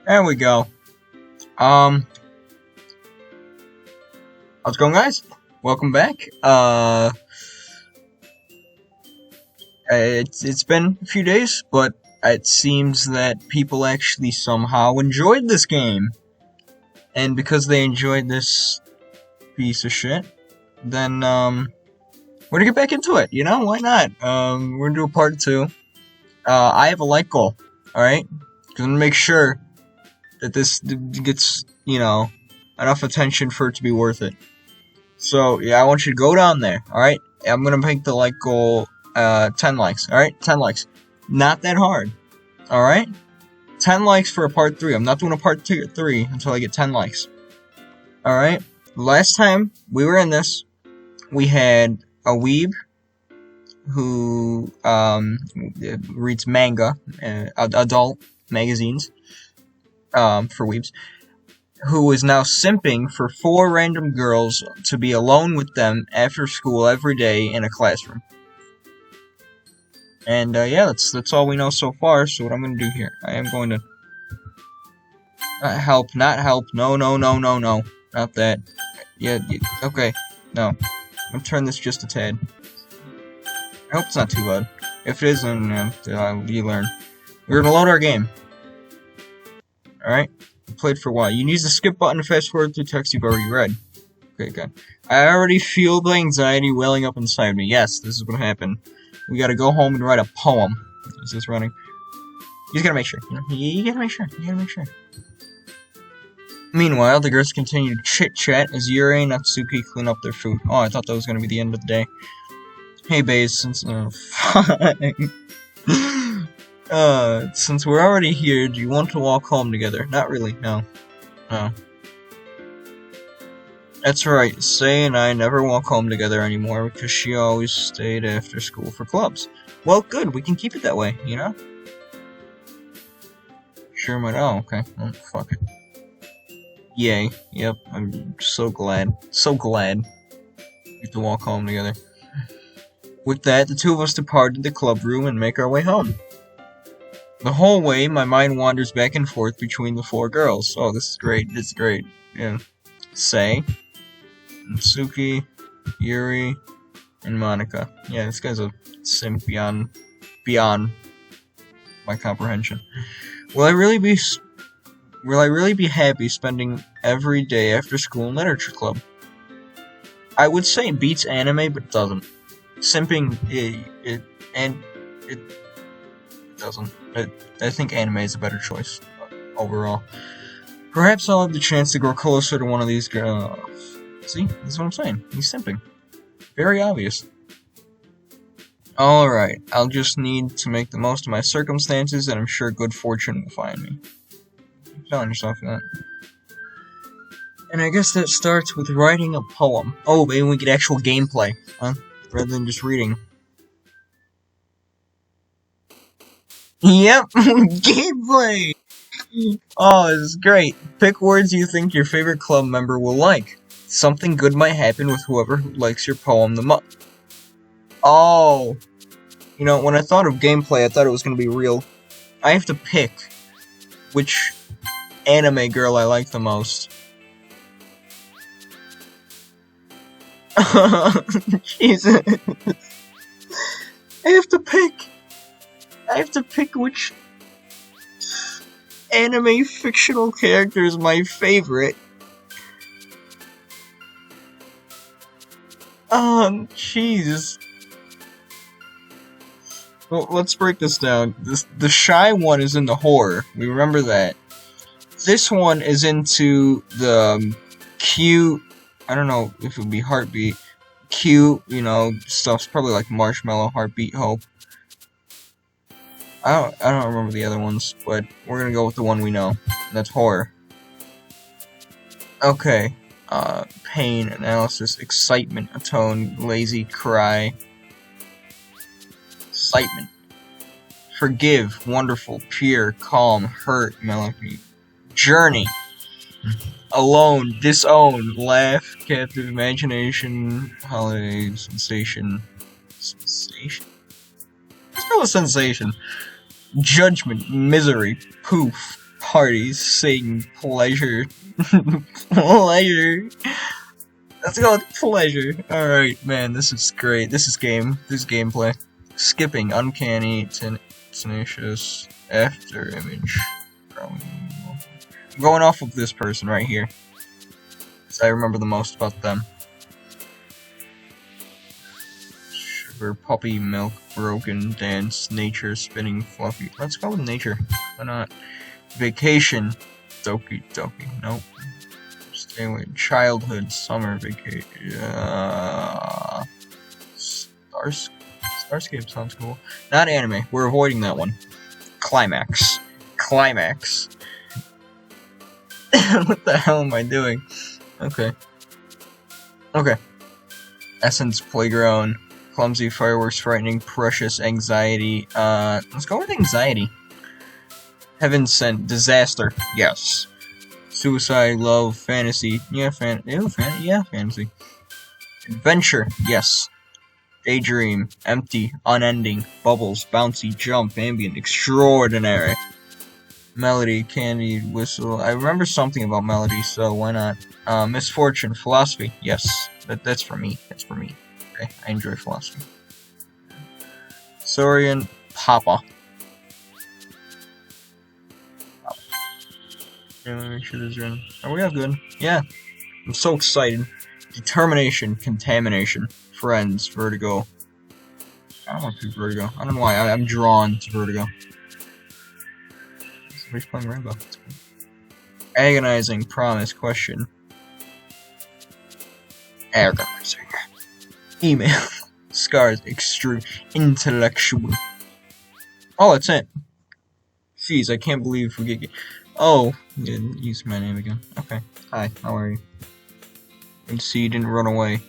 There we go. How's it going, guys? Welcome back. It's been a few days, but it seems that people actually somehow enjoyed this game. And because they enjoyed this piece of shit, then, we're gonna get back into it, you know? Why not? We're gonna do a part 2. I have a like goal, alright? I'm gonna make sure that this gets, enough attention for it to be worth it. So, yeah, I want you to go down there, alright? I'm gonna make the like goal, 10 likes, alright? 10 likes. Not that hard, alright? 10 likes for a part 3. I'm not doing a part 2 or 3 until I get 10 likes. Alright? Last time we were in this, we had a weeb who, reads manga, adult magazines, for weebs, who is now simping for 4 random girls to be alone with them after school every day in a classroom. And, yeah, that's all we know so far, so what I'm gonna do here, I am going to... not help, no, not that. Yeah, okay, no. I'm gonna turn this just a tad. I hope it's not too bad. If it is, then, you learn. We're gonna load our game. Alright? Played for a while. You can use the skip button to fast forward through text you've already read. Okay, good. I already feel the anxiety welling up inside me. Yes, this is what happened. We gotta go home and write a poem. Is this running? You just gotta make sure. You gotta make sure. Meanwhile, the girls continue to chit-chat as Yuri and Natsuki clean up their food. Oh, I thought that was gonna be the end of the day. Hey, Baze, since we're already here, do you want to walk home together? Not really, no. No. That's right, Sei and I never walk home together anymore because she always stayed after school for clubs. Well, good, we can keep it that way, you know? Sure might. Oh, okay. Oh, fuck it. Yay. Yep, I'm so glad. So glad. We get to walk home together. With that, the two of us depart the club room and make our way home. The whole way, my mind wanders back and forth between the 4 girls. Oh, this is great. Yeah. Sei, Natsuki, Yuri, and Monika. Yeah, this guy's a simp beyond my comprehension. Will I really be happy spending every day after school in literature club? I would say it beats anime, but it doesn't. Simping, it doesn't. I think anime is a better choice overall. Perhaps I'll have the chance to grow closer to one of these girls. See, that's what I'm saying. He's simping. Very obvious. Alright, I'll just need to make the most of my circumstances, and I'm sure good fortune will find me. You're telling yourself that. And I guess that starts with writing a poem. Oh, maybe we get actual gameplay, huh? Rather than just reading. Yep, gameplay! Oh, this is great. Pick words you think your favorite club member will like. Something good might happen with whoever likes your poem the most. Oh. You know, when I thought of gameplay, I thought it was gonna be real. I have to pick which anime girl I like the most. Jesus. I have to pick which anime fictional character is my favorite. Oh, jeez. Well, let's break this down. The shy one is into horror. We remember that. This one is into the cute, I don't know if it would be heartbeat. Cute, stuff's probably like marshmallow, heartbeat, hope. I don't remember the other ones, but we're gonna go with the one we know. That's horror. Okay. Pain, analysis, excitement, atone, lazy, cry. Excitement. Forgive, wonderful, pure, calm, hurt, melancholy. Journey. Alone, disown, laugh, captive imagination, holiday, sensation. Sensation? Let's go with sensation. Judgment, misery, poof, parties sing pleasure. Pleasure. Let's go with pleasure. Alright, man, this is great. This is gameplay. Skipping, uncanny, tenacious, after image. I'm going off of this person right here, because I remember the most about them. Sugar, puppy, milk, broken, dance, nature, spinning, fluffy. Let's go with nature. Why not? Vacation. Doki Doki. Nope. Stay away. Childhood. Summer vacation. Starscape sounds cool. Not anime. We're avoiding that one. Climax. Climax. What the hell am I doing? Okay. Okay. Essence, playground, clumsy, fireworks, frightening, precious, anxiety. Let's go with anxiety. Heaven sent, disaster. Yes. Suicide, love, fantasy. Yeah, fantasy. Adventure. Yes. Daydream, empty, unending, bubbles, bouncy, jump, ambient, extraordinary. Melody, candy, whistle. I remember something about melody, so why not? Misfortune, philosophy. Yes, that's for me. That's for me. Okay, I enjoy philosophy. Saurian, Papa. Yeah, let me make sure this is in. Are we all good? Yeah. I'm so excited. Determination, contamination, friends, vertigo. I don't want to do vertigo. I don't know why. I'm drawn to vertigo. Somebody's playing Rainbow. That's cool. Agonizing, promise, question. Agonizing. Email. Scars, extreme, intellectual. Oh, that's it. Jeez, I can't believe we get. Oh, you didn't use my name again. Okay. Hi, how are you? And see, you didn't run away.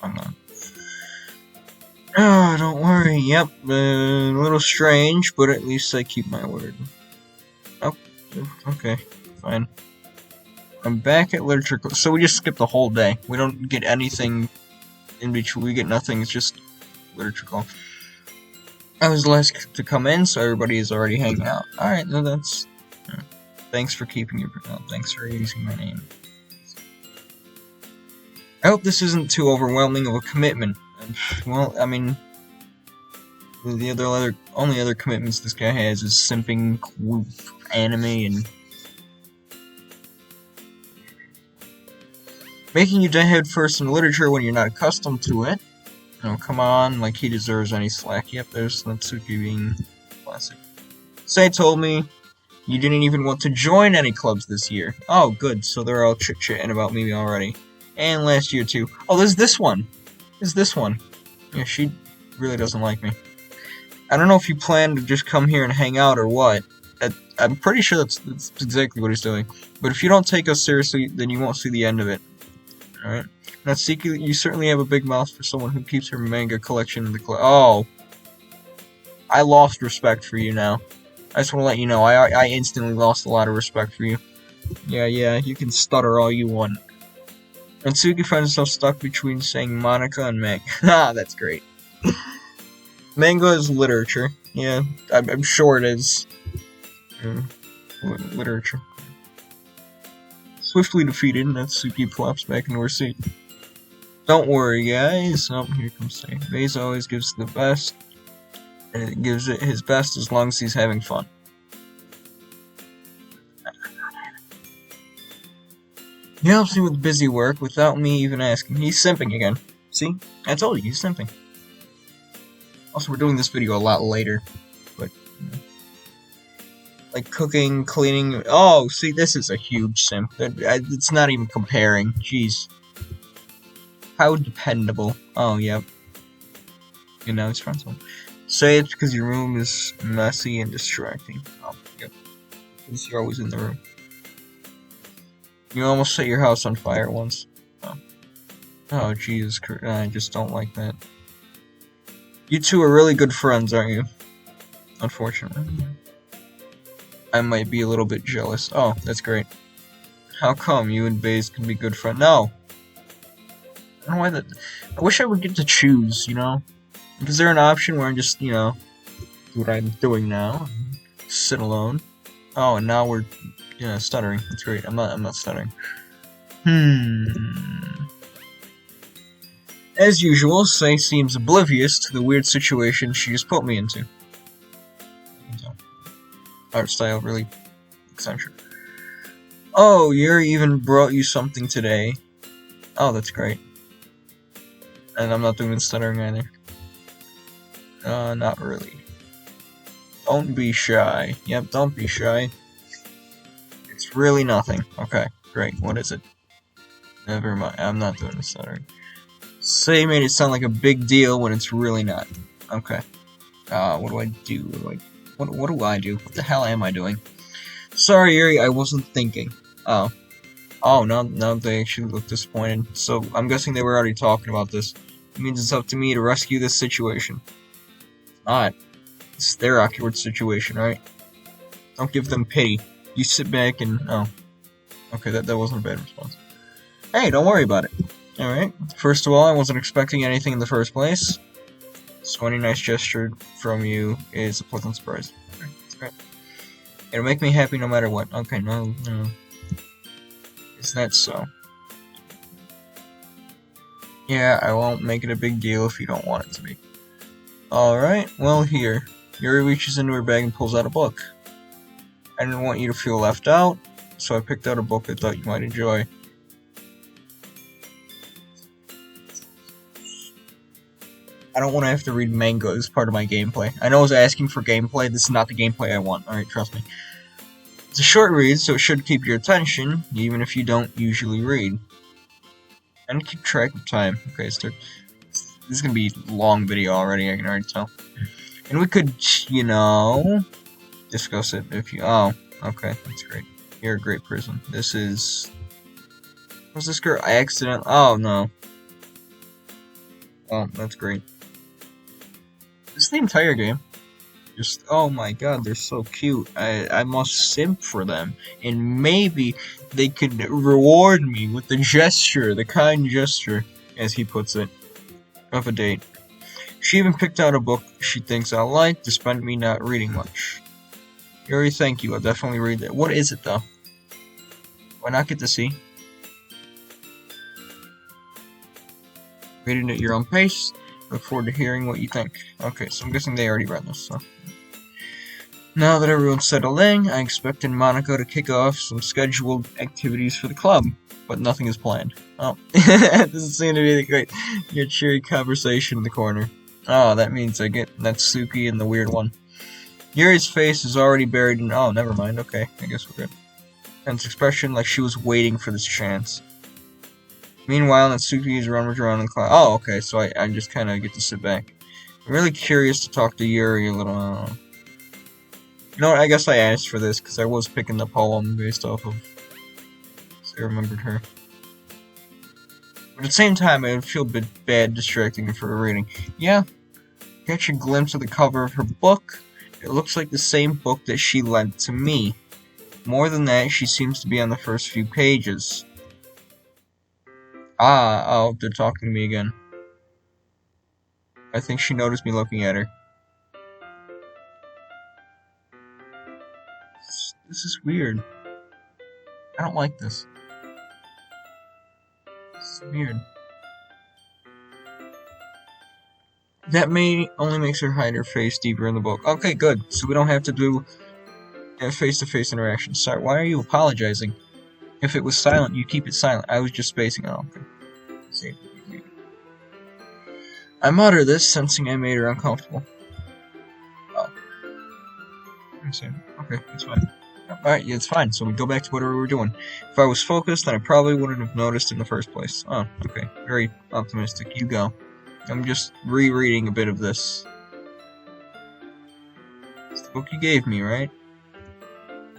I'm not. Oh, don't worry. Yep, a little strange, but at least I keep my word. Oh, okay, fine. I'm back at Literature Club. So we just skip the whole day. We don't get anything in between. We get nothing. It's just Literature Club. I was the last to come in, so everybody is already hanging out. Alright, no, that's... Thanks for keeping your... thanks for using my name. I hope this isn't too overwhelming of a commitment. Well, I mean... The only other commitments this guy has is simping, anime, and... Making you dive head first in literature when you're not accustomed to it. Oh, come on, like he deserves any slack. Yep, there's Natsuki being classic. Say told me you didn't even want to join any clubs this year. Oh, good, so they're all chit-chatting about me already. And last year, too. Oh, there's this one. There's this one. Yeah, she really doesn't like me. I don't know if you plan to just come here and hang out or what. I'm pretty sure that's exactly what he's doing. But if you don't take us seriously, then you won't see the end of it. Alright? Natsuki, you certainly have a big mouth for someone who keeps her manga collection in the club. Oh. I lost respect for you now. I just want to let you know, I instantly lost a lot of respect for you. Yeah, you can stutter all you want. Natsuki finds herself stuck between saying Monica and Meg. Ah, that's great. Manga is literature. Yeah, I'm sure it is. Literature. Swiftly defeated, Natsuki plops back into her seat. Don't worry, guys. Oh, here comes Say. Maze always gives the best, and it gives it his best as long as he's having fun. He helps me with busy work without me even asking. He's simping again. See? I told you, he's simping. Also, we're doing this video a lot later, but, you know. Like cooking, cleaning. Oh, see, this is a huge simp. It's not even comparing. Jeez. How dependable. Oh, yep. And now he's friends with him. Say it's because your room is messy and distracting. Oh, yep. Because you're always in the room. You almost set your house on fire once. Oh, Jesus Christ. I just don't like that. You two are really good friends, aren't you? Unfortunately. I might be a little bit jealous. Oh, that's great. How come you and Baze can be good friends? No! I don't know why that... I wish I would get to choose, you know? Is there an option where I'm just, you know, do what I'm doing now? Sit alone? Oh, and now we're stuttering. That's great. I'm not stuttering. As usual, Sei seems oblivious to the weird situation she just put me into. Art style really eccentric. Oh, Yuri even brought you something today. Oh, that's great. And I'm not doing the stuttering either. Not really. Don't be shy. Yep, don't be shy. It's really nothing. Okay, great. What is it? Never mind. I'm not doing the stuttering. Say made it sound like a big deal when it's really not. Okay. What do I do? What do I do? What the hell am I doing? Sorry, Yuri, I wasn't thinking. Oh. Oh, now they actually look disappointed. So, I'm guessing they were already talking about this. It means it's up to me to rescue this situation. Alright. It's their awkward situation, right? Don't give them pity. You sit back and... Oh. Okay, that wasn't a bad response. Hey, don't worry about it. Alright. First of all, I wasn't expecting anything in the first place. So any nice gesture from you is a pleasant surprise. Okay, that's great. It'll make me happy no matter what. Okay, no. Is that so? Yeah, I won't make it a big deal if you don't want it to be. Alright, well here. Yuri reaches into her bag and pulls out a book. I didn't want you to feel left out, so I picked out a book I thought you might enjoy. I don't want to have to read manga as part of my gameplay. I know I was asking for gameplay, this is not the gameplay I want. Alright, trust me. It's a short read, so it should keep your attention, even if you don't usually read. And keep track of time. Okay, this is gonna be a long video already, I can already tell. And we could, discuss it if you... Oh, okay, that's great. You're a great person. This is... Was this girl accident? Oh, no. Oh, that's great. This is the entire game. Just, oh my god, they're so cute. I must simp for them. And maybe they could reward me with the gesture, the kind gesture, as he puts it, of a date. She even picked out a book she thinks I'll like, despite me not reading much. Yuri, thank you. I'll definitely read that. What is it, though? Why not get to see? Read it at your own pace. Look forward to hearing what you think. Okay, so I'm guessing they already read this, so... Now that everyone's settled in, I expected Monaco to kick off some scheduled activities for the club, but nothing is planned. Oh, doesn't seem to be the great, your cheery conversation in the corner. Oh, that means I get Natsuki and the weird one. Yuri's face is already buried in... Oh, never mind, okay, I guess we're good. Tense expression, like she was waiting for this chance. Meanwhile, Natsuki is running around in the class. Oh, okay, so I just kind of get to sit back. I'm really curious to talk to Yuri a little... You know what, I guess I asked for this, because I was picking the poem based off of... So I remembered her. But at the same time, I would feel a bit bad distracting her for her reading. Yeah, catch a glimpse of the cover of her book. It looks like the same book that she lent to me. More than that, she seems to be on the first few pages. Ah, oh, they're talking to me again. I think she noticed me looking at her. This is weird. I don't like this. This is weird. That only makes her hide her face deeper in the book. Okay, good. So we don't have to do face-to-face interaction. Sorry, why are you apologizing? If it was silent, you keep it silent. I was just spacing. Oh, okay. See. I mutter this, sensing I made her uncomfortable. Oh. I see. Okay, it's fine. Alright, yeah, it's fine. So we go back to whatever we were doing. If I was focused, then I probably wouldn't have noticed in the first place. Oh, okay. Very optimistic. You go. I'm just rereading a bit of this. It's the book you gave me, right?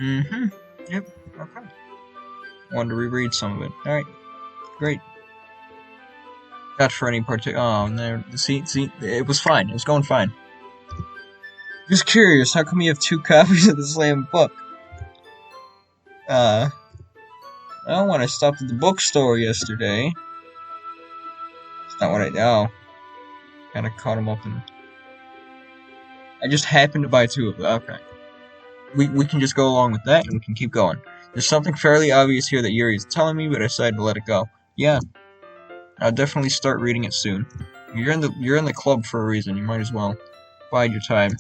Mm-hmm. Yep. Okay. Wanted to reread some of it. Alright. Great. Not for any particular... Oh, no. See, it was fine. It was going fine. Just curious, how come you have 2 copies of the same book? Well, when I stopped at the bookstore yesterday... It's not what I... Oh. Kinda caught him up in... I just happened to buy 2 of them. Okay. we can just go along with that and we can keep going. There's something fairly obvious here that Yuri is telling me, but I decided to let it go. Yeah, I'll definitely start reading it soon. You're in the club for a reason. You might as well bide your time.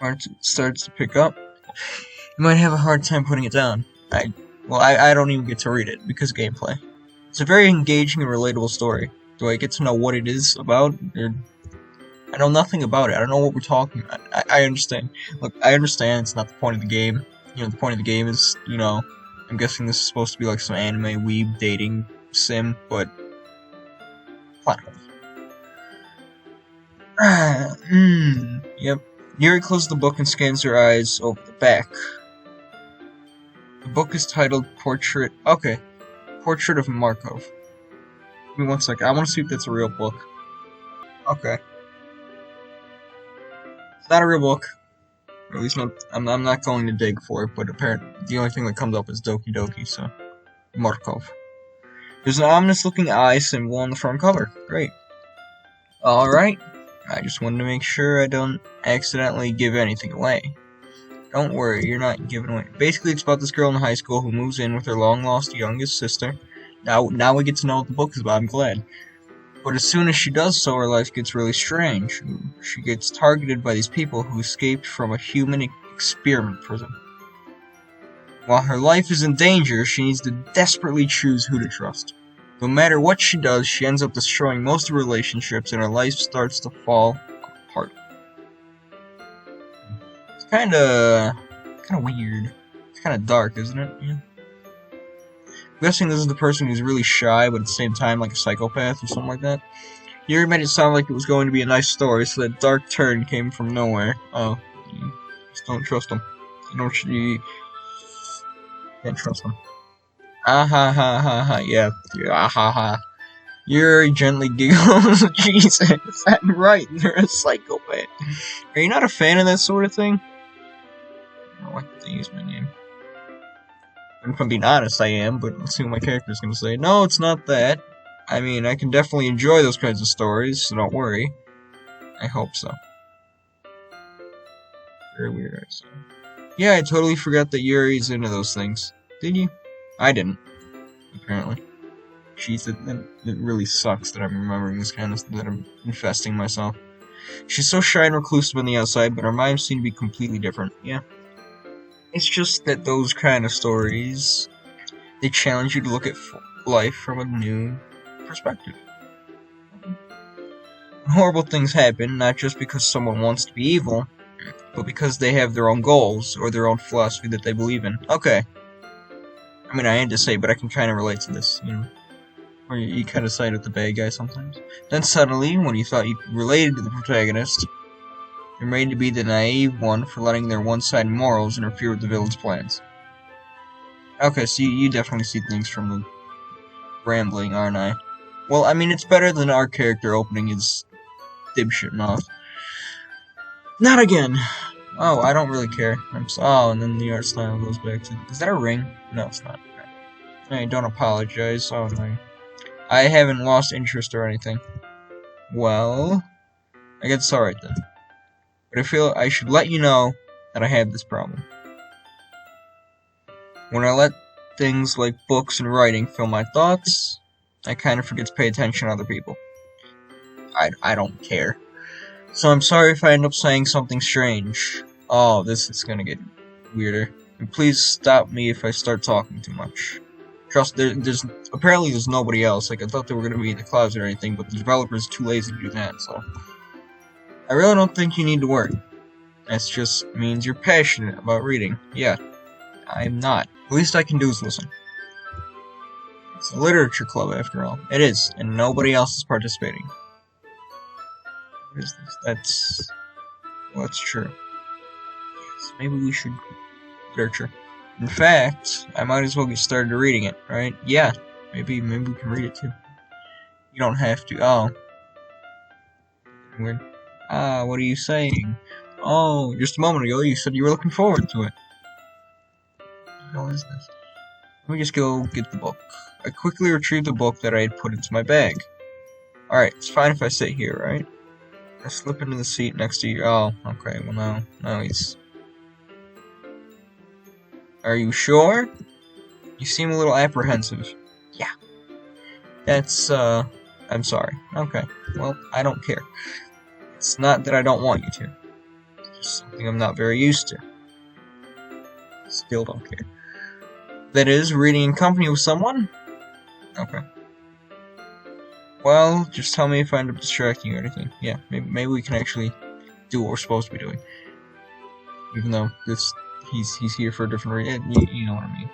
Once it starts to pick up, you might have a hard time putting it down. I don't even get to read it because of gameplay. It's a very engaging and relatable story. Do I get to know what it is about? I know nothing about it. I don't know what we're talking about. I understand. Look, I understand it's not the point of the game. You know, the point of the game is, you know, I'm guessing this is supposed to be like some anime weeb dating sim, but plot holes. Yep. Yuri closes the book and scans her eyes over the back. The book is titled Portrait of Markov. Give me 1 second. I want to see if that's a real book. Okay. It's not a real book. Or at least not. I'm not going to dig for it, but apparently the only thing that comes up is Doki Doki, so Markov. There's an ominous-looking eye symbol on the front cover. Great. Alright. I just wanted to make sure I don't accidentally give anything away. Don't worry, you're not giving away. Basically, it's about this girl in high school who moves in with her long-lost youngest sister. Now we get to know what the book is about, I'm glad. But as soon as she does so, her life gets really strange. She gets targeted by these people who escaped from a human experiment prison. While her life is in danger, she needs to desperately choose who to trust. No matter what she does, she ends up destroying most of her relationships and her life starts to fall apart. It's kinda weird. It's kinda dark, isn't it? Yeah. I'm guessing this is the person who's really shy, but at the same time like a psychopath or something like that. Yuri made it sound like it was going to be a nice story, so that dark turn came from nowhere. Oh, you just don't trust him. You can't trust him. Ah ha ha ha ha, yeah, ah ha ha. Yuri gently giggles. Jesus, I'm right, they're a psychopath. Are you not a fan of that sort of thing? I don't like that they use my name. And if I'm being honest, I am, but let's see what my character's gonna say. No, it's not that. I mean, I can definitely enjoy those kinds of stories, so don't worry. I hope so. Very weird, I say. Yeah, I totally forgot that Yuri's into those things. Did you? I didn't. Apparently. Jeez, it really sucks that I'm remembering this kind of stuff, that I'm infesting myself. She's so shy and reclusive on the outside, but her mind seems to be completely different. Yeah. It's just that those kind of stories, they challenge you to look at life from a new perspective. Horrible things happen, not just because someone wants to be evil, but because they have their own goals, or their own philosophy that they believe in. Okay. I mean, I had to say, but I can kind of relate to this, you know. Where you kind of side with the bad guy sometimes. Then suddenly, when you thought you related to the protagonist, you're made to be the naive one for letting their one-sided morals interfere with the villain's plans. Okay, so you definitely see things from the rambling, aren't I? Well, I mean, it's better than our character opening his dipshit mouth. Not again! Oh, I don't really care. Oh, and then the art style goes back to... Is that a ring? No, it's not. Hey, don't apologize. Oh, no. I haven't lost interest or anything. Well, I guess it's alright then. But I feel I should let you know that I have this problem. When I let things like books and writing fill my thoughts, I kind of forget to pay attention to other people. I don't care. So I'm sorry if I end up saying something strange. Oh, this is gonna get weirder. And please stop me if I start talking too much. Trust, apparently there's nobody else. Like, I thought they were gonna be in the closet or anything, but the developer's too lazy to do that, so... I really don't think you need to worry. That just means you're passionate about reading. Yeah, I'm not. The least I can do is listen. It's a literature club, after all. It is, and nobody else is participating. What is this? Well, that's true. So maybe we should... literature. In fact, I might as well get started reading it, right? Yeah, maybe we can read it too. You don't have to. Oh. Weird. Ah, what are you saying? Oh, just a moment ago you said you were looking forward to it. What the hell is this? Let me just go get the book. I quickly retrieved the book that I had put into my bag. Alright, it's fine if I sit here, right? I slip into the seat next to you. Oh, okay, well no. No, he's Are you sure? You seem a little apprehensive. Yeah. That's, I'm sorry. Okay. Well, I don't care. It's not that I don't want you to. It's just something I'm not very used to. Still don't care. That is, reading in company with someone? Okay. Well, just tell me if I end up distracting you or anything. Yeah, maybe we can actually do what we're supposed to be doing. Even though he's here for a different reason. You know what I mean.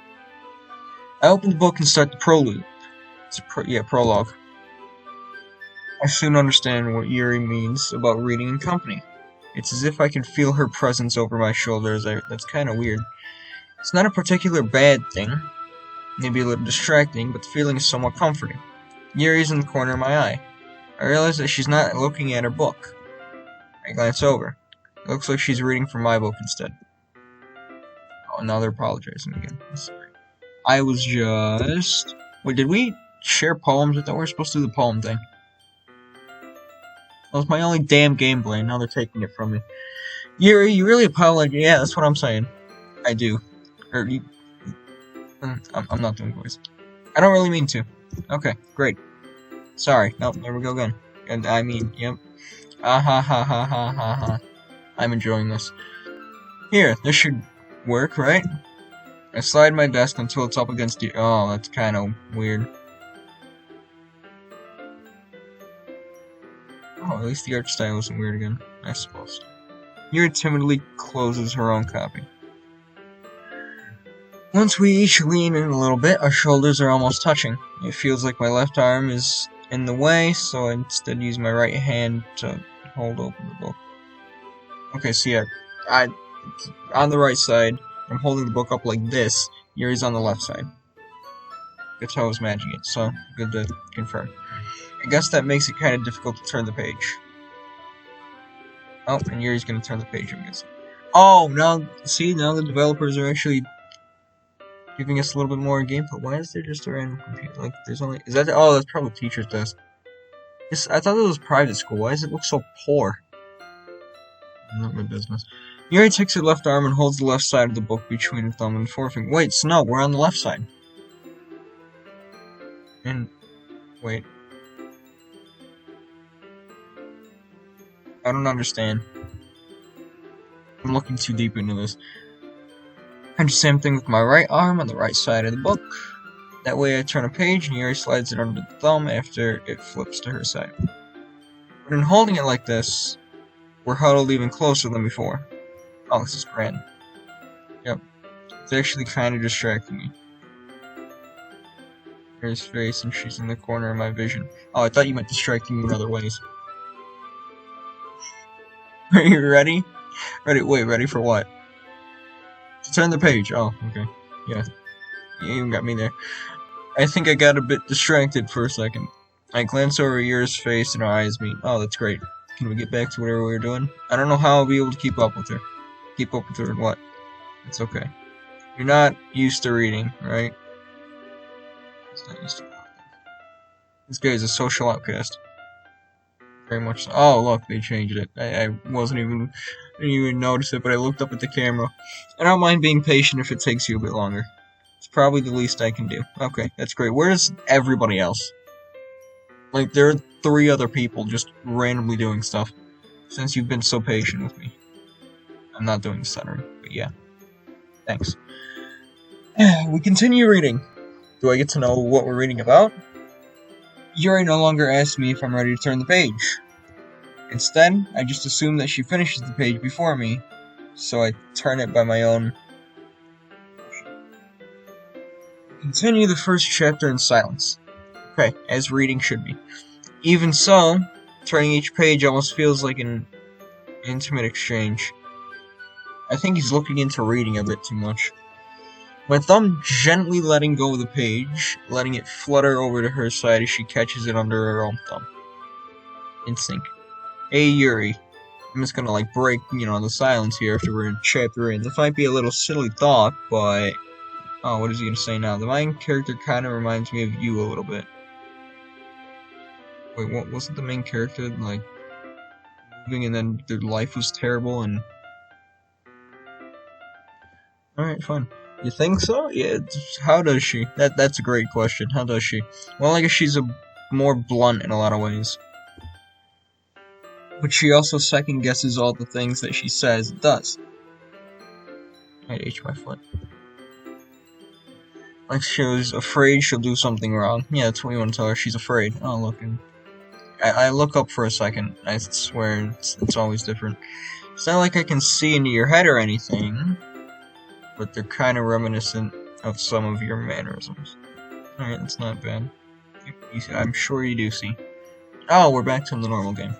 I open the book and start the prologue. It's a prologue. I soon understand what Yuri means about reading in company. It's as if I can feel her presence over my shoulders. That's kind of weird. It's not a particular bad thing. Maybe a little distracting, but the feeling is somewhat comforting. Yuri's in the corner of my eye. I realize that she's not looking at her book. I glance over. It looks like she's reading from my book instead. Oh, now they're apologizing again. Sorry. I was just... Wait, did we share poems? I thought we were supposed to do the poem thing. That was my only damn gameplay, and now they're taking it from me. Yuri, you really apologize. Yeah, that's what I'm saying. I do. Or you... I'm not doing voice. I don't really mean to. Okay, great. Sorry. Nope, there we go again. And I mean, yep. Ah ha ha ha ha ha ha. I'm enjoying this. Here, this should work, right? I slide my desk until it's up against you. Oh, that's kind of weird. Oh, at least the art style isn't weird again, I suppose. Yuri timidly closes her own copy. Once we each lean in a little bit, our shoulders are almost touching. It feels like my left arm is in the way, so I instead use my right hand to hold open the book. Okay, so yeah, on the right side, I'm holding the book up like this. Yuri's on the left side. That's how I was managing it, so good to confirm. I guess that makes it kind of difficult to turn the page. Oh, and Yuri's gonna turn the page, I'm guessing. Oh, now the developers are actually giving us a little bit more gameplay. Why is there just a random computer? Like, there's only... Is that... Oh, that's probably teacher's desk. I thought it was private school. Why does it look so poor? Not my business. Yuri takes her left arm and holds the left side of the book between her thumb and forefinger. Wait, no, we're on the left side. And... Wait. I don't understand. I'm looking too deep into this. I do the same thing with my right arm on the right side of the book. That way I turn a page and Yuri slides it under the thumb after it flips to her side. But in holding it like this, we're huddled even closer than before. Oh, this is grand. Yep. It's actually kind of distracting me. Yuri's face, and she's in the corner of my vision. Oh, I thought you meant distracting me in other ways. Are you ready? Ready for what? To turn the page. Oh, okay. Yeah. You even got me there. I think I got a bit distracted for a second. I glance over Yuri's face and our eyes meet. Oh, that's great. Can we get back to whatever we were doing? I don't know how I'll be able to keep up with her. Keep up with her in what? It's okay. You're not used to reading, right? He's not used to reading. This guy's a social outcast. Very much so. Oh, look, they changed it. I didn't even notice it, but I looked up at the camera. I don't mind being patient if it takes you a bit longer. It's probably the least I can do. Okay, that's great. Where's everybody else? Like, there are 3 other people just randomly doing stuff. Since you've been so patient with me. I'm not doing the centering, but yeah. Thanks. We continue reading. Do I get to know what we're reading about? Yuri no longer asks me if I'm ready to turn the page. Instead, I just assume that she finishes the page before me, so I turn it by my own. Continue the first chapter in silence. Okay, as reading should be. Even so, turning each page almost feels like an intimate exchange. I think he's looking into reading a bit too much. My thumb gently letting go of the page, letting it flutter over to her side as she catches it under her own thumb. In sync. Hey Yuri. I'm just gonna break, the silence here after we're in chapter 8. This might be a little silly thought, but... Oh, what is he gonna say now? The main character kinda reminds me of you a little bit. Wait, what wasn't the main character, moving and then their life was terrible and... Alright, fine. You think so? Yeah. How does she? That's a great question. How does she? Well, I guess she's more blunt in a lot of ways. But she also second guesses all the things that she says and does. I'd itch my foot. Like she was afraid she'll do something wrong. Yeah, that's what you want to tell her. She's afraid. Oh, look. I look up for a second. I swear, it's always different. It's not like I can see into your head or anything, but they're kind of reminiscent of some of your mannerisms. Alright, that's not bad. I'm sure you do see. Oh, we're back to the normal game.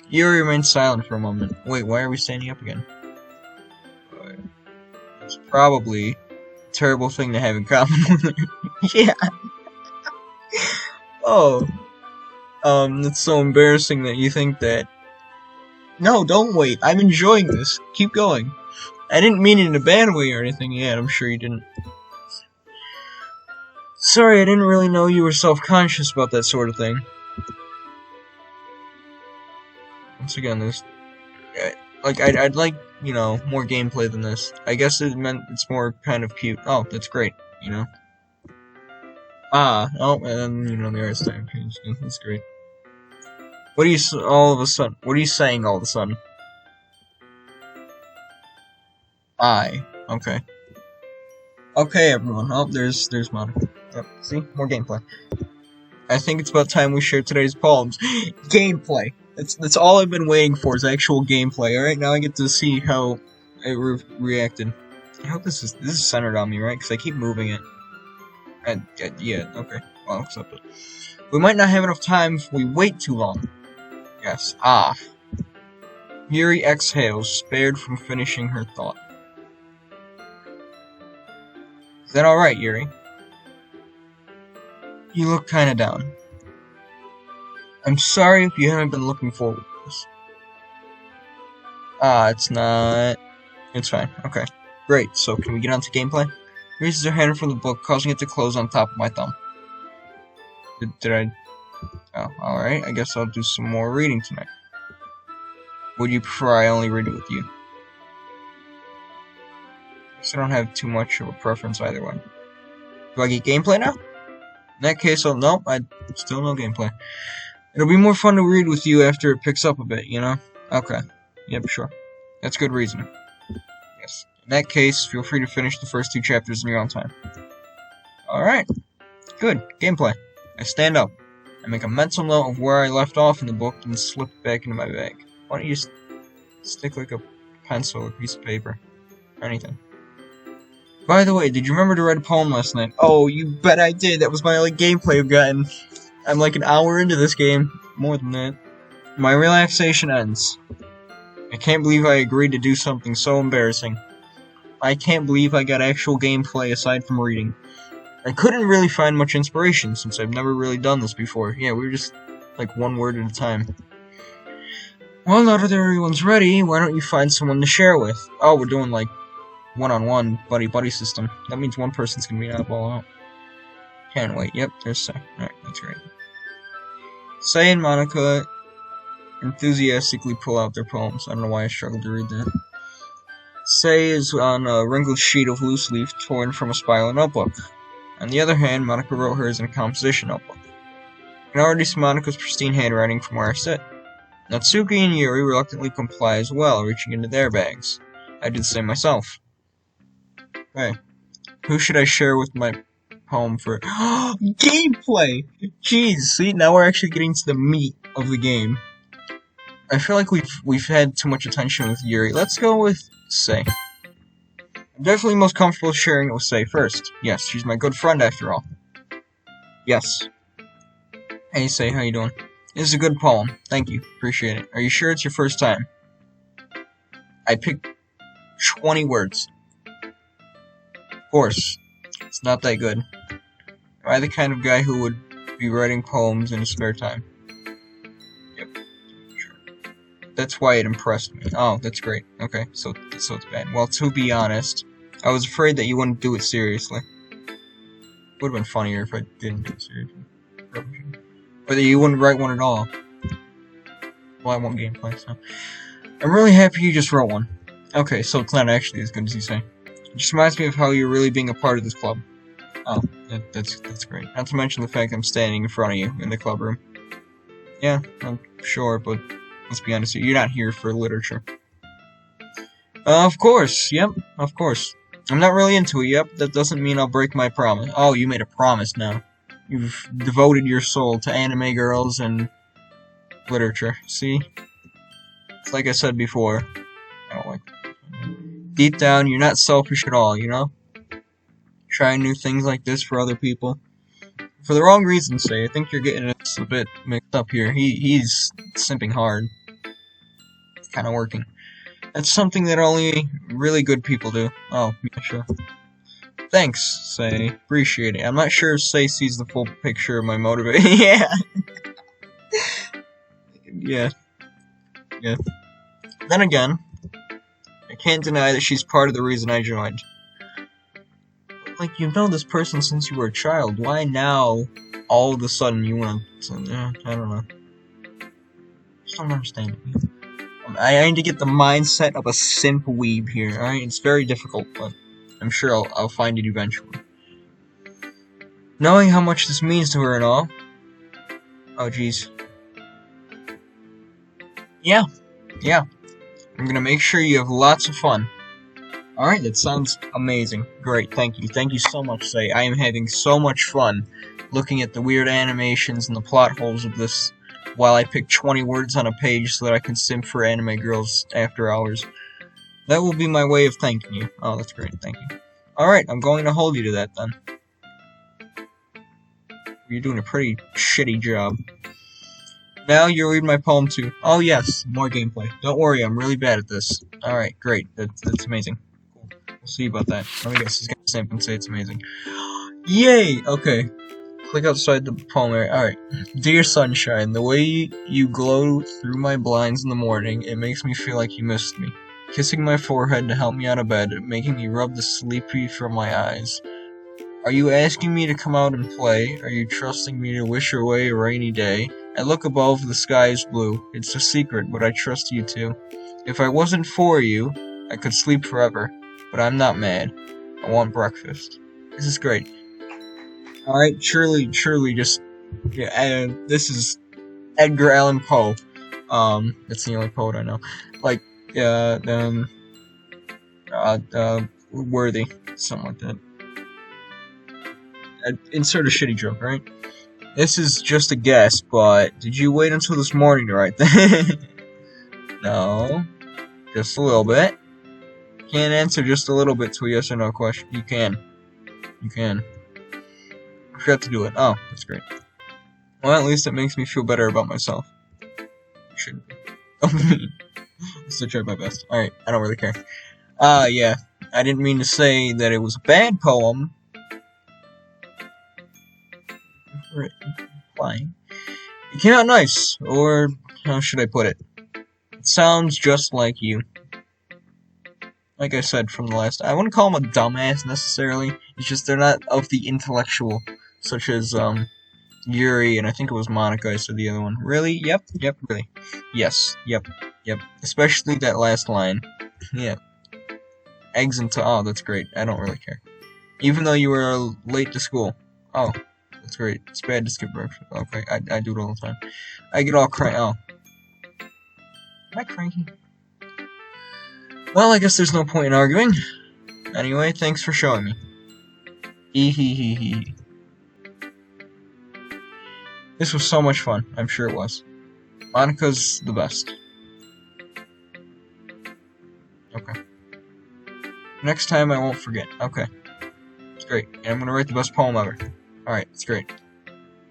Yuri remained silent for a moment. Wait, why are we standing up again? It's probably a terrible thing to have in common with her. Yeah. Oh. It's so embarrassing that you think that. No, don't wait. I'm enjoying this. Keep going. I didn't mean it in a bad way or anything yet. I'm sure you didn't. Sorry, I didn't really know you were self-conscious about that sort of thing. Once again, there's... Like, I'd like, you know, more gameplay than this. I guess it meant it's more kind of cute. Oh, that's great, you know? Oh, and, you know, the art style changed. That's great. What are you, all of a sudden, what are you saying all of a sudden? Okay. Okay, everyone. Oh, there's Monica. Yep, see? More gameplay. I think it's about time we share today's poems. Gameplay! That's all I've been waiting for is actual gameplay. Alright, now I get to see how it reacted. I hope this is centered on me, right? Because I keep moving it. Yeah, okay. Well, I'll accept it. We might not have enough time if we wait too long. Yes. Yuri exhales, spared from finishing her thought. Is that alright, Yuri? You look kinda down. I'm sorry if you haven't been looking forward to this. It's not... It's fine. Okay. Great, so can we get on to gameplay? Raises her hand from the book, causing it to close on top of my thumb. Did I... Oh, alright. I guess I'll do some more reading tonight. Would you prefer I only read it with you? I don't have too much of a preference either way. Do I get gameplay now? In that case, nope, I still no gameplay. It'll be more fun to read with you after it picks up a bit, you know? Okay. Yep, sure. That's good reasoning. Yes. In that case, feel free to finish the first 2 chapters in your own time. Alright. Good. Gameplay. I stand up. I make a mental note of where I left off in the book and slip it back into my bag. Why don't you stick like a pencil or a piece of paper? Or anything. By the way, did you remember to write a poem last night? Oh, you bet I did. That was my only gameplay I've gotten. I'm like an hour into this game. More than that. My relaxation ends. I can't believe I agreed to do something so embarrassing. I can't believe I got actual gameplay aside from reading. I couldn't really find much inspiration since I've never really done this before. Yeah, we were just like one word at a time. Well, now that everyone's ready, why don't you find someone to share with? Oh, we're doing like one-on-one buddy-buddy system. That means one person's gonna be an eyeball out. Can't wait. Yep, there's Say. Alright, that's great. Say and Monica enthusiastically pull out their poems. I don't know why I struggled to read that. Say is on a wrinkled sheet of loose leaf torn from a spiral notebook. On the other hand, Monica wrote hers in a composition notebook. I can already see Monica's pristine handwriting from where I sit. Natsuki and Yuri reluctantly comply as well, reaching into their bags. I did the same myself. Hey, who should I share with my poem for? Gameplay! Jeez, see, now we're actually getting to the meat of the game. I feel like we've had too much attention with Yuri. Let's go with Say. I'm definitely most comfortable sharing it with Say first. Yes, she's my good friend after all. Yes. Hey Say, how you doing? This is a good poem. Thank you. Appreciate it. Are you sure it's your first time? I picked 20 words. Of course. It's not that good. Am I the kind of guy who would be writing poems in his spare time? Yep. Sure. That's why it impressed me. Oh, that's great. Okay, so it's bad. Well, to be honest, I was afraid that you wouldn't do it seriously. Would have been funnier if I didn't do it seriously. Or that you wouldn't write one at all. Well, I want gameplay, so. I'm really happy you just wrote one. Okay, so it's not actually as good as you say. It just reminds me of how you're really being a part of this club. Oh, that's great. Not to mention the fact I'm standing in front of you in the club room. Yeah, I'm sure, but let's be honest, you're not here for literature. Of course, yep, of course. I'm not really into it yet, but that doesn't mean I'll break my promise. Oh, you made a promise now. You've devoted your soul to anime girls and literature. See? It's like I said before. I don't like it. Deep down, you're not selfish at all, you know? Trying new things like this for other people. For the wrong reasons, say. I think you're getting this a bit mixed up here. He's simping hard. It's kind of working. That's something that only really good people do. Oh, yeah, sure. Thanks, Say. Appreciate it. I'm not sure if Say sees the full picture of my motivation. Yeah. Yeah. Then again, I can't deny that she's part of the reason I joined. Like, you've known this person since you were a child. Why now, all of a sudden, you want to... I don't know. Just don't understand it. I need to get the mindset of a simp weeb here, alright? It's very difficult, but I'm sure I'll find it eventually. Knowing how much this means to her and all... Oh, jeez. Yeah. I'm gonna make sure you have lots of fun. Alright, that sounds amazing. Great, thank you. Thank you so much, Say. I am having so much fun looking at the weird animations and the plot holes of this while I pick 20 words on a page so that I can simp for anime girls after hours. That will be my way of thanking you. Oh, that's great, thank you. Alright, I'm going to hold you to that then. You're doing a pretty shitty job. Now you'll read my poem too. Oh yes, more gameplay. Don't worry, I'm really bad at this. Alright, great. That's amazing. Cool. We'll see about that. Let me guess, he's gonna simp and say it's amazing. Yay! Okay. Click outside the poem area. Alright. Dear sunshine, the way you glow through my blinds in the morning, it makes me feel like you missed me. Kissing my forehead to help me out of bed, making me rub the sleepy from my eyes. Are you asking me to come out and play? Are you trusting me to wish away a rainy day? I look above, the sky is blue. It's a secret, but I trust you too. If I wasn't for you, I could sleep forever. But I'm not mad. I want breakfast. This is great. Alright, truly, just... Yeah, this is Edgar Allan Poe. That's the only poet I know. Like, Worthy. Something like that. Insert a shitty joke, right? This is just a guess, but did you wait until this morning to write that? No. Just a little bit. Can't answer just a little bit to a yes or no question. You can. I forgot to do it. Oh, that's great. Well, at least it makes me feel better about myself. Shouldn't be. I'll still try my best. Alright, I don't really care. Yeah. I didn't mean to say that it was a bad poem. It came out nice, or how should I put it? It sounds just like you. Like I said from the last, I wouldn't call him a dumbass necessarily. It's just they're not of the intellectual, such as Yuri and I think it was Monica. I said the other one. Really? Yep. Really. Yes. Yep. Especially that last line. Yeah. Eggs and oh, that's great. I don't really care. Even though you were late to school. Oh. That's great. It's bad to skip breakfast. Okay, I do it all the time. I get all cranky. Oh. Am I cranky? Well, I guess there's no point in arguing. Anyway, thanks for showing me. Hee. This was so much fun. I'm sure it was. Monica's the best. Okay. Next time I won't forget. Okay. It's great. And I'm gonna write the best poem ever. Alright, it's great.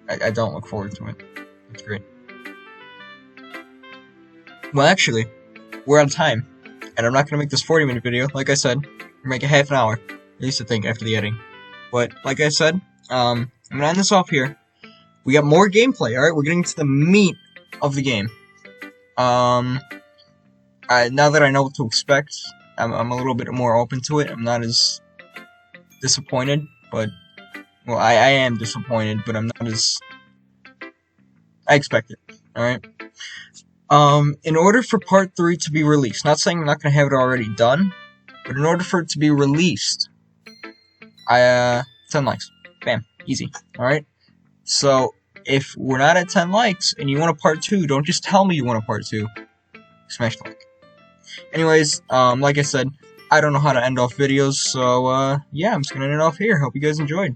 I don't look forward to it. It's great. Well, actually, we're on time. And I'm not gonna make this 40-minute video. Like I said, we're making half an hour. At least I think, after the editing. But, like I said, I'm gonna end this off here. We got more gameplay, alright? We're getting to the meat of the game. Now that I know what to expect, I'm a little bit more open to it. I'm not as disappointed, but... Well, I am disappointed, but I'm not as... I expected, alright? In order for part 3 to be released, not saying I'm not going to have it already done, But in order for it to be released, 10 likes. Bam. Easy. Alright? So, if we're not at 10 likes and you want a part 2, don't just tell me you want a part 2. Smash the like. Anyways, like I said, I don't know how to end off videos, so, yeah, I'm just gonna end it off here. Hope you guys enjoyed.